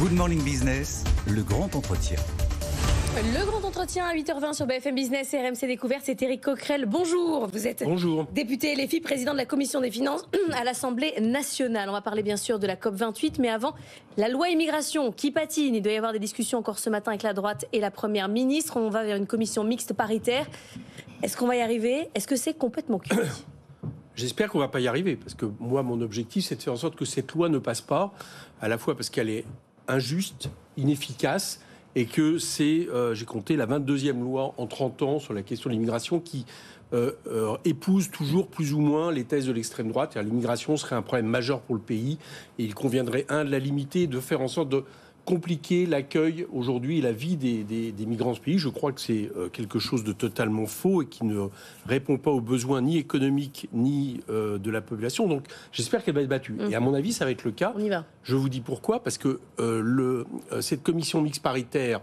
Good Morning Business, le grand entretien. Le grand entretien à 8h20 sur BFM Business et RMC Découverte, c'est Éric Coquerel. Bonjour, vous êtes député LFI, président de la Commission des Finances à l'Assemblée nationale. On va parler bien sûr de la COP28, mais avant, la loi immigration qui patine. Il doit y avoir des discussions encore ce matin avec la droite et la Première ministre. On va vers une commission mixte paritaire. Est-ce qu'on va y arriver? Est-ce que c'est complètement cuit? J'espère qu'on ne va pas y arriver, parce que moi, mon objectif, c'est de faire en sorte que cette loi ne passe pas, à la fois parce qu'elle est injuste, inefficace, et que c'est, j'ai compté, la 22e loi en 30 ans sur la question de l'immigration qui épouse toujours plus ou moins les thèses de l'extrême droite. L'immigration serait un problème majeur pour le pays, et il conviendrait, de la limiter, de faire en sorte de compliquer l'accueil aujourd'hui et la vie des migrants de ce pays. Je crois que c'est quelque chose de totalement faux et qui ne répond pas aux besoins ni économiques ni de la population. Donc j'espère qu'elle va être battue. Et à mon avis, ça va être le cas. On y va. Je vous dis pourquoi. Parce que cette commission mixte paritaire,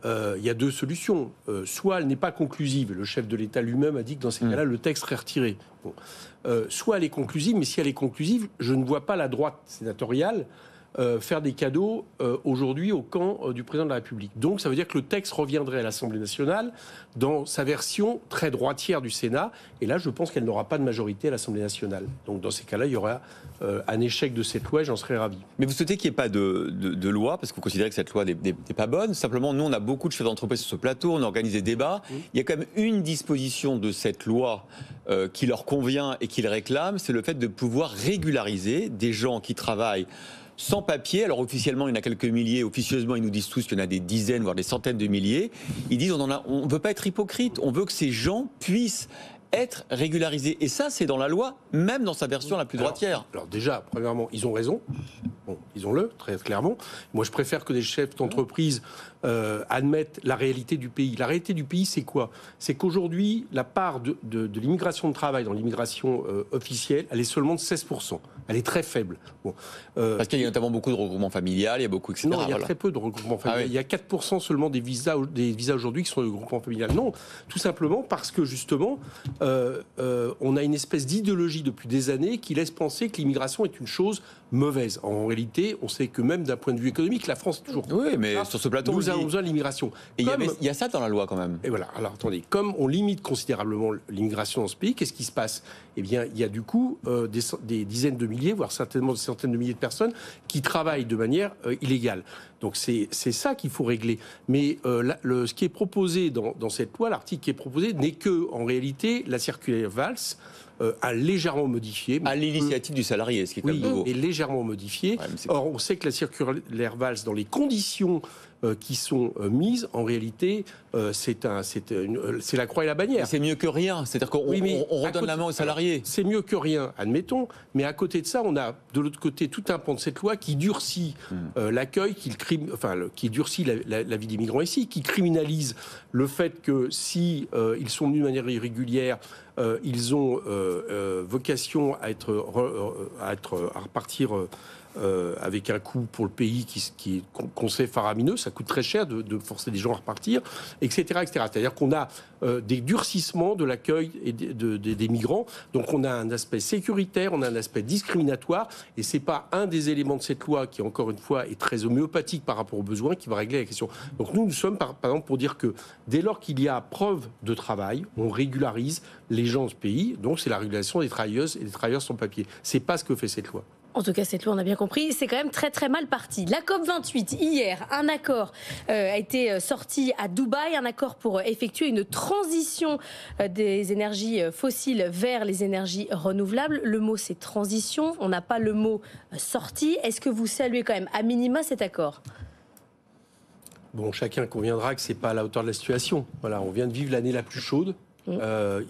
il y a deux solutions. Soit elle n'est pas conclusive. Le chef de l'État lui-même a dit que dans ces cas-là, le texte serait retiré. Bon. Soit elle est conclusive, mais si elle est conclusive, je ne vois pas la droite sénatoriale faire des cadeaux aujourd'hui au camp du président de la République. Donc ça veut dire que le texte reviendrait à l'Assemblée nationale dans sa version très droitière du Sénat. Et là, je pense qu'elle n'aura pas de majorité à l'Assemblée nationale. Donc dans ces cas-là, il y aura un échec de cette loi et j'en serais ravi. Mais vous souhaitez qu'il n'y ait pas de loi, parce que vous considérez que cette loi n'est pas bonne. Simplement, nous, on a beaucoup de chefs d'entreprise sur ce plateau, on organise des débats. Il y a quand même une disposition de cette loi qui leur convient et qu'ils réclament, c'est le fait de pouvoir régulariser des gens qui travaillent sans papier. Alors officiellement, il y en a quelques milliers. Officieusement, ils nous disent tous qu'il y en a des dizaines, voire des centaines de milliers. Ils disent on ne veut pas être hypocrite. On veut que ces gens puissent être régularisés. Et ça, c'est dans la loi, même dans sa version la plus droitière. Alors déjà, premièrement, ils ont raison. Bon, disons-le très clairement. Moi, je préfère que des chefs d'entreprise admettent la réalité du pays. La réalité du pays, c'est quoi? C'est qu'aujourd'hui, la part de l'immigration de travail dans l'immigration officielle, elle est seulement de 16%. Elle est très faible. Bon, parce qu'il y a notamment beaucoup de regroupements familiales, il y a beaucoup, etc. Non, il y a très peu de regroupements familiales. Ah oui. Il y a 4% seulement des visas aujourd'hui qui sont des regroupements familiales. Non, tout simplement parce que justement, on a une espèce d'idéologie depuis des années qui laisse penser que l'immigration est une chose mauvaise. En réalité, on sait que même d'un point de vue économique, la France est toujours... Oui, mais sur ce plateau, nous avons besoin de l'immigration. Et il y a ça dans la loi quand même. Et voilà, alors attendez, comme on limite considérablement l'immigration dans ce pays, qu'est-ce qui se passe? Eh bien, il y a du coup des dizaines de milliers, voire certainement des centaines de milliers de personnes qui travaillent de manière illégale. Donc c'est ça qu'il faut régler. Mais ce qui est proposé dans cette loi, l'article qui est proposé, n'est que, en réalité, la circulaire Valls a légèrement modifié. À l'initiative du salarié, ce qui est quand même nouveau. Et légèrement modifié. Ouais, or, on sait que la circulaire Valls, dans les conditions qui sont mises, en réalité, c'est la croix et la bannière. C'est mieux que rien. C'est-à-dire qu'on redonne la main aux salariés. C'est mieux que rien, admettons. Mais à côté de ça, on a de l'autre côté tout un pan de cette loi qui durcit l'accueil, qui durcit la vie des migrants ici, qui criminalise le fait que si ils sont venus de manière irrégulière, ils ont vocation à repartir avec un coût pour le pays qu'on sait faramineux. Ça coûte très cher de forcer des gens à repartir, etc. etc. C'est-à-dire qu'on a des durcissements de l'accueil des migrants. Donc on a un aspect sécuritaire, on a un aspect discriminatoire, et c'est pas un des éléments de cette loi qui, encore une fois, est très homéopathique par rapport aux besoins qui va régler la question. Donc nous sommes, par exemple, pour dire que dès lors qu'il y a preuve de travail, on régularise les gens de ce pays. Donc c'est la régulation des travailleuses et des travailleurs sans papier. C'est pas ce que fait cette loi. En tout cas, cette loi, on a bien compris, c'est quand même très très mal parti. La COP28, hier, un accord a été sorti à Dubaï, un accord pour effectuer une transition des énergies fossiles vers les énergies renouvelables. Le mot, c'est transition, on n'a pas le mot sortie. Est-ce que vous saluez quand même à minima cet accord ? Bon, chacun conviendra que c'est pas à la hauteur de la situation. Voilà, on vient de vivre l'année la plus chaude.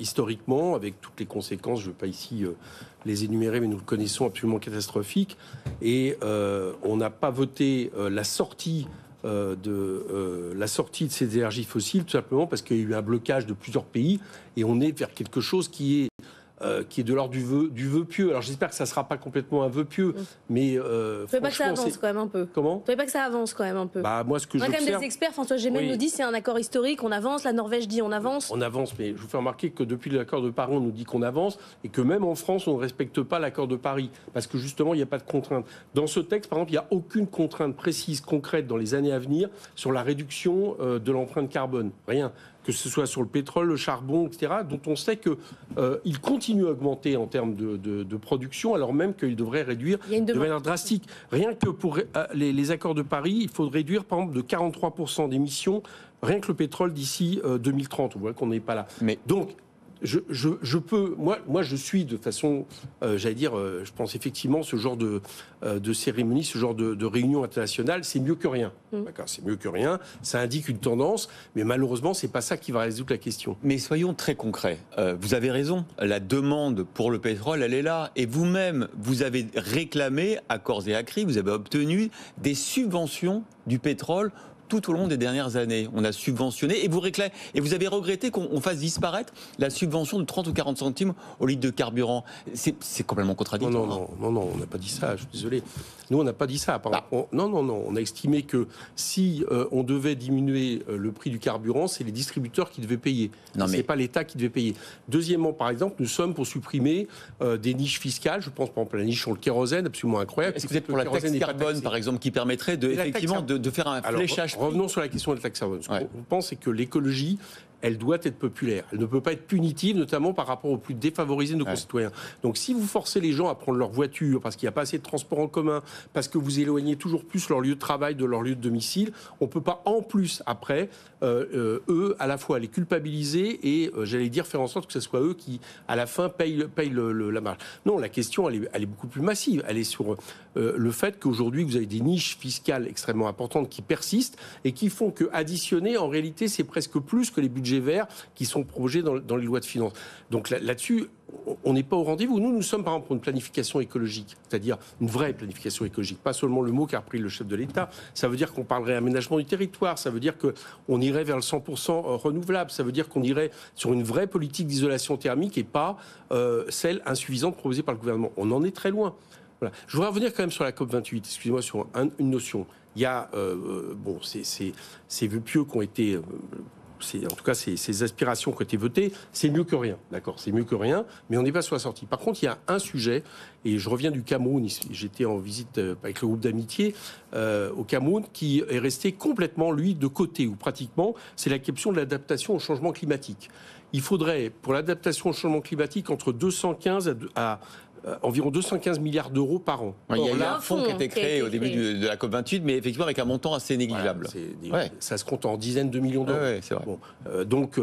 Historiquement, avec toutes les conséquences, je ne veux pas ici les énumérer, mais nous le connaissons, absolument catastrophique. Et on n'a pas voté la sortie de ces énergies fossiles, tout simplement parce qu'il y a eu un blocage de plusieurs pays, et on est vers quelque chose qui est qui est de l'ordre du vœu pieux. Alors j'espère que ça ne sera pas complètement un vœu pieux, mais vous ne trouvez pas que ça avance quand même un peu? Comment? Vous ne trouvez pas que ça avance quand même un peu? Moi, ce que j'observe... quand même des experts, François Gémen nous dit c'est un accord historique, on avance, la Norvège dit on avance. On avance, mais je vous fais remarquer que depuis l'accord de Paris, on nous dit qu'on avance, et que même en France, on ne respecte pas l'accord de Paris, parce que justement, il n'y a pas de contrainte. Dans ce texte, par exemple, il n'y a aucune contrainte précise, concrète, dans les années à venir, sur la réduction de l'empreinte carbone. Rien. Que ce soit sur le pétrole, le charbon, etc., dont on sait qu'il continue à augmenter en termes de production, alors même qu'il devrait réduire de manière drastique. Rien que pour les accords de Paris, il faut réduire, par exemple, de 43% d'émissions, rien que le pétrole d'ici 2030. On voit qu'on n'est pas là. Donc, je peux, moi, je suis de façon, je pense effectivement ce genre de cérémonie, ce genre de réunion internationale, c'est mieux que rien. D'accord, c'est mieux que rien. Ça indique une tendance, mais malheureusement, c'est pas ça qui va résoudre la question. Mais soyons très concrets. Vous avez raison. La demande pour le pétrole, elle est là. Et vous-même, vous avez réclamé à corps et à cri, vous avez obtenu des subventions du pétrole tout au long des dernières années. On a subventionné et vous avez regretté qu'on fasse disparaître la subvention de 30 ou 40 centimes au litre de carburant. C'est complètement contradictoire. Non, on n'a pas dit ça, je suis désolé. Nous, on n'a pas dit ça. Non, on a estimé que si on devait diminuer le prix du carburant, c'est les distributeurs qui devaient payer. C'est pas l'État qui devait payer. Deuxièmement, par exemple, nous sommes pour supprimer des niches fiscales. Je pense par exemple à la niche sur le kérosène, absolument incroyable. Est-ce que vous êtes pour la taxe carbone, par exemple, qui permettrait de faire un fléchage? Revenons sur la question de la taxe carbone. Ce qu'on pense, c'est que l'écologie, elle doit être populaire. Elle ne peut pas être punitive, notamment par rapport aux plus défavorisés de nos concitoyens. Donc si vous forcez les gens à prendre leur voiture, parce qu'il n'y a pas assez de transport en commun, parce que vous éloignez toujours plus leur lieu de travail de leur lieu de domicile, on ne peut pas en plus, après, eux, à la fois les culpabiliser et, faire en sorte que ce soit eux qui, à la fin, payent la marge. Non, la question, elle est beaucoup plus massive. Elle est sur le fait qu'aujourd'hui, vous avez des niches fiscales extrêmement importantes qui persistent et qui font que, additionner, en réalité, c'est presque plus que les budgets verts qui sont projetés dans les lois de finances. Donc là-dessus, on n'est pas au rendez-vous. Nous sommes par exemple pour une planification écologique, c'est-à-dire une vraie planification écologique, pas seulement le mot qu'a repris le chef de l'État. Ça veut dire qu'on parlerait aménagement du territoire, ça veut dire qu'on irait vers le 100% renouvelable, ça veut dire qu'on irait sur une vraie politique d'isolation thermique et pas celle insuffisante proposée par le gouvernement. On en est très loin. Voilà. Je voudrais revenir quand même sur la COP28, excusez-moi, sur une notion. Il y a, ces vœux pieux qui ont été... en tout cas, ces aspirations qui ont été votées, c'est mieux que rien, d'accord, c'est mieux que rien, mais on n'est pas sur la sortie. Par contre, il y a un sujet, et je reviens du Cameroun, j'étais en visite avec le groupe d'amitié au Cameroun, qui est resté complètement, lui, de côté, ou pratiquement, c'est la question de l'adaptation au changement climatique. Il faudrait, pour l'adaptation au changement climatique, entre 215 à environ 215 milliards d'euros par an. Il y a un fonds qui a été créé au début de la COP28, mais effectivement avec un montant assez négligeable. Ça se compte en dizaines de millions d'euros. C'est vrai. Donc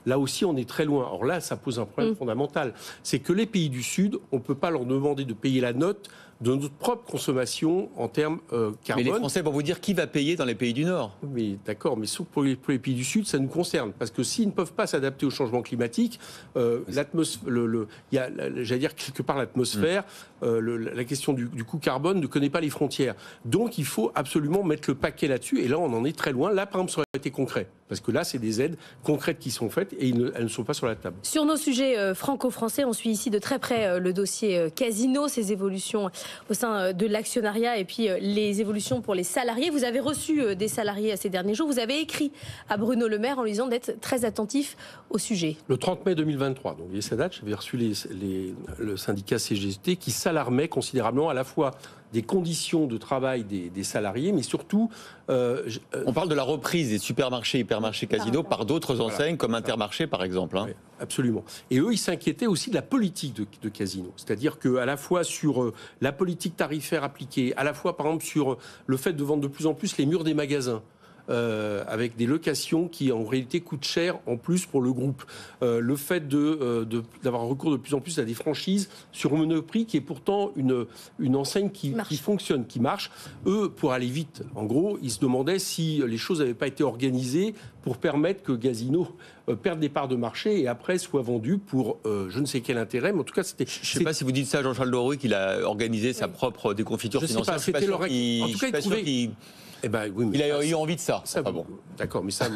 là aussi, on est très loin. Alors là, ça pose un problème fondamental. C'est que les pays du Sud, on ne peut pas leur demander de payer la note de notre propre consommation en termes carbone. Mais les Français vont vous dire qui va payer dans les pays du Nord. Mais d'accord, mais sauf pour les pays du Sud, ça nous concerne. Parce que s'ils ne peuvent pas s'adapter au changement climatique, l'atmosphère, il y a, j'allais dire quelque part l'atmosphère, la question du coût carbone ne connaît pas les frontières. Donc il faut absolument mettre le paquet là-dessus. Et là, on en est très loin. Là, par exemple, ça aurait été concret. Parce que là, c'est des aides concrètes qui sont faites et elles ne sont pas sur la table. Sur nos sujets franco-français, on suit ici de très près le dossier Casino, ses évolutions au sein de l'actionnariat et puis les évolutions pour les salariés. Vous avez reçu des salariés ces derniers jours. Vous avez écrit à Bruno Le Maire en lui disant d'être très attentif au sujet. Le 30 mai 2023, donc il y a cette date, j'avais reçu le syndicat CGT qui s'alarmait considérablement à la fois des conditions de travail des salariés, mais surtout... on parle de la reprise des supermarchés, hypermarchés, Casino par d'autres enseignes comme Intermarché, par exemple. Oui, absolument. Et eux, ils s'inquiétaient aussi de la politique de Casino. C'est-à-dire qu'à la fois sur la politique tarifaire appliquée, à la fois, par exemple, sur le fait de vendre de plus en plus les murs des magasins, avec des locations qui en réalité coûtent cher en plus pour le groupe. Le fait d'avoir recours de plus en plus à des franchises sur Monoprix qui est pourtant une enseigne qui fonctionne, qui marche. Eux, pour aller vite, en gros, ils se demandaient si les choses n'avaient pas été organisées pour permettre que Casino perde des parts de marché et après soit vendu pour je ne sais quel intérêt, mais en tout cas c'était... Je ne sais pas si vous dites ça à Jean-Charles Derouet qu'il a organisé sa propre déconfiture financière. Je ne sais pas, c'était leur... En tout cas, Eh ben, oui, mais il a eu envie de ça. Ça, bon. D'accord, mais ça,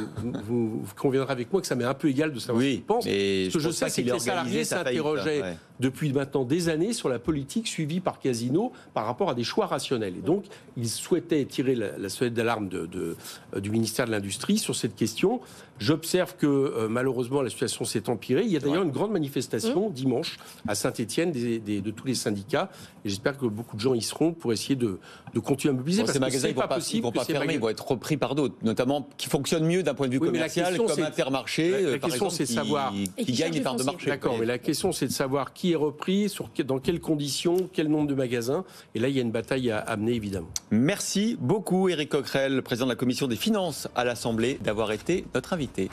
vous conviendrez avec moi que ça m'est un peu égal de savoir ce qu'il pense. Mais ce que je sais, c'est que les salariés s'interrogeaient depuis maintenant des années sur la politique suivie par Casino par rapport à des choix rationnels. Et donc, ils souhaitaient tirer la sonnette d'alarme du ministère de l'Industrie sur cette question. J'observe que malheureusement, la situation s'est empirée. Il y a d'ailleurs une grande manifestation dimanche à Saint-Étienne de tous les syndicats. Et j'espère que beaucoup de gens y seront pour essayer de continuer à mobiliser. Bon, ces magasins, ils ne vont pas fermer, ils vont être repris par d'autres, notamment qui fonctionnent mieux d'un point de vue commercial, comme Intermarché, la question, c'est de savoir qui gagne des parts de marché. D'accord, mais la question, c'est de savoir qui est repris, dans quelles conditions, quel nombre de magasins. Et là, il y a une bataille à amener, évidemment. Merci beaucoup, Éric Coquerel, président de la Commission des finances à l'Assemblée, d'avoir été notre invité.